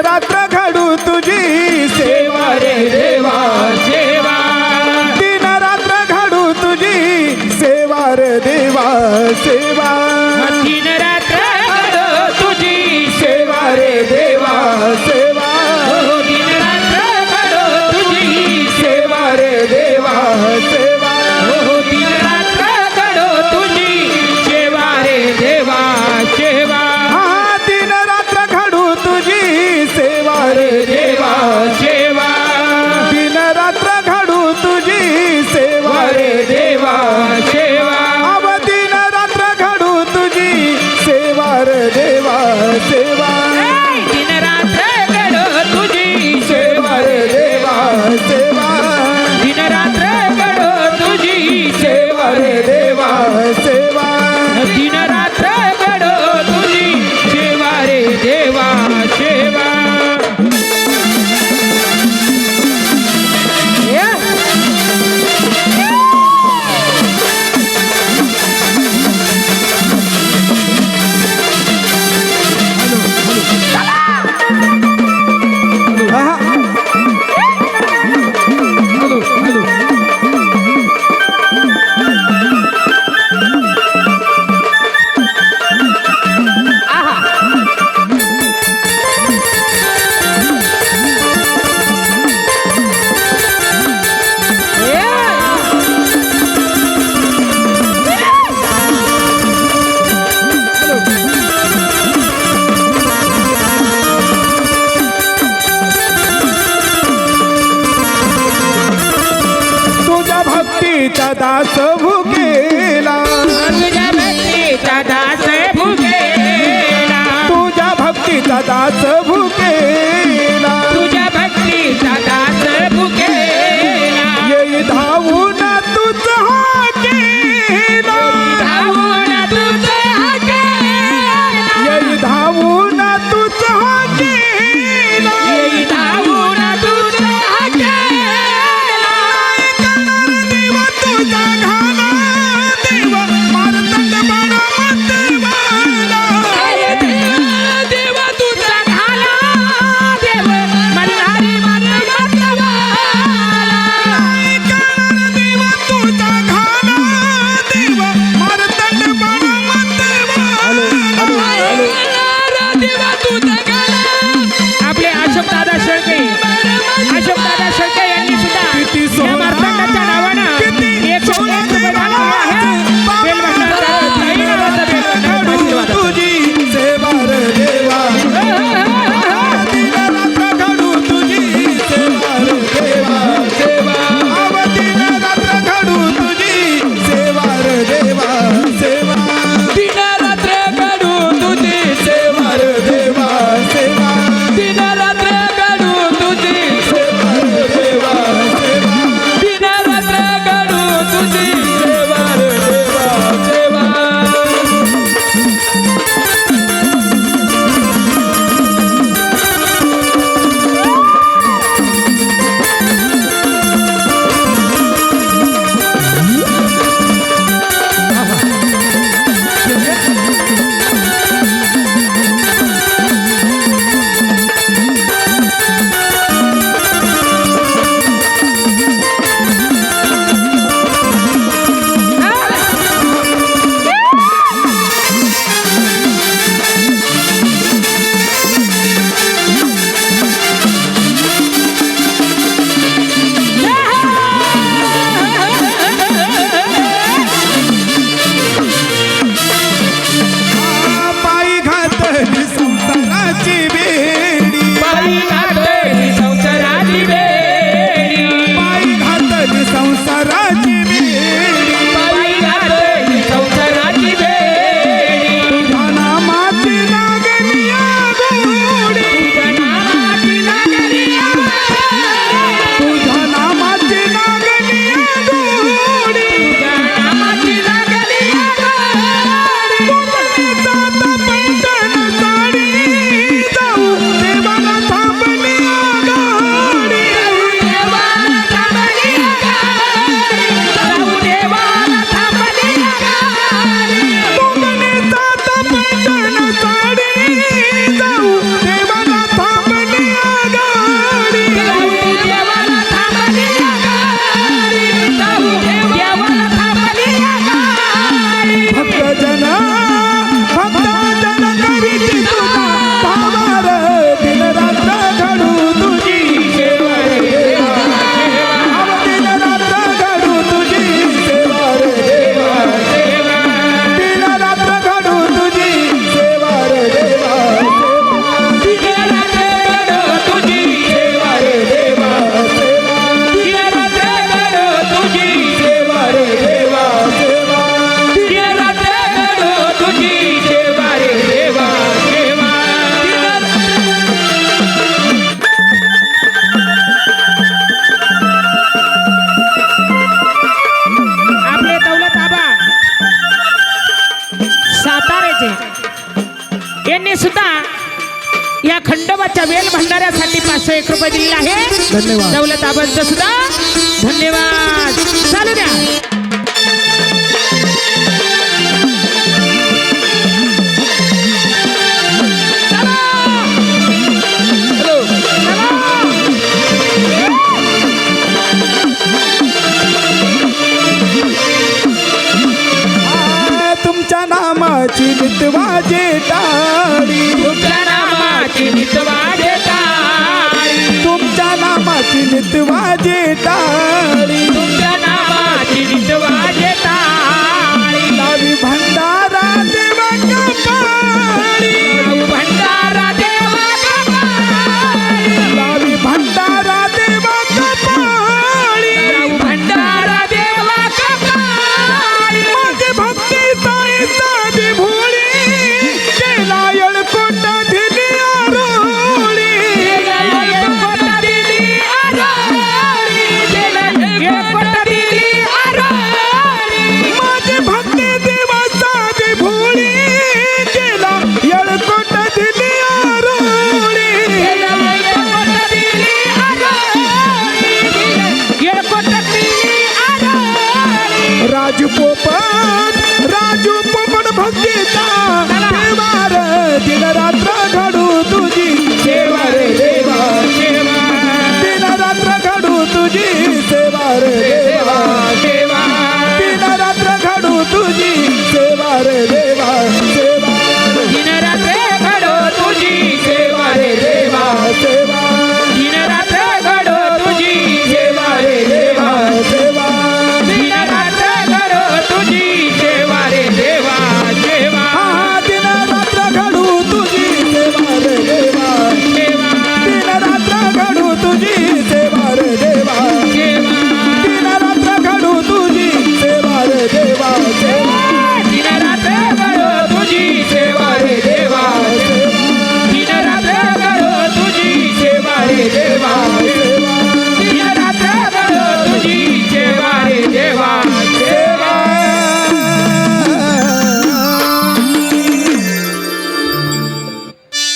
रात्र घडू तुझी सेवा रे देवा सेवा दिन रात्र घडू तुझी सेवा रे देवा सेवा दिन रात्र घडू तुझी सेवा रे देवा सेवा दिन रात्र घडू तुझी सेवा रे देवा सेवा दिन रात्र घडू तुझी सेवा रे देवा सेवा हा दिन रात्र घडू तुझी सेवा रे देवा सेवा दिन रात्र घडू तुझी सेवा रे देवा सेवा अव दिन रात्र घडू तुझी सेवा रे देवा सेवा दिन रात्र घडू तुझी सेवा रे देवा सेवा दिन रात्र घडू तुझी सेवा रे देवा सेवा दिन रात्र घडू तुझी सेवा रे देवा सेवा तुझ्या भक्तीचा दास भुकेला तुझ्या भक्तीचा दास भुकेला तुझ्या भक्तीचा दास भुकेला तुझ्या भक्तीचा दास भुकेला येई धावून तुझ हाकेला धावून तुझे हाकेला येई धावून तुझ हाकेला येई धावून तुझे हाकेला देव तुझा घाला देव मारतंड बाणा देवाला देव तुझा घाला देव मल्हारी माता खंडोबाच्या वेल भंडाऱ्यासाठी 501 रुपये दिलेला आहे. धन्यवाद. दौलताबांचं सुद्धा धन्यवाद. चालू द्या.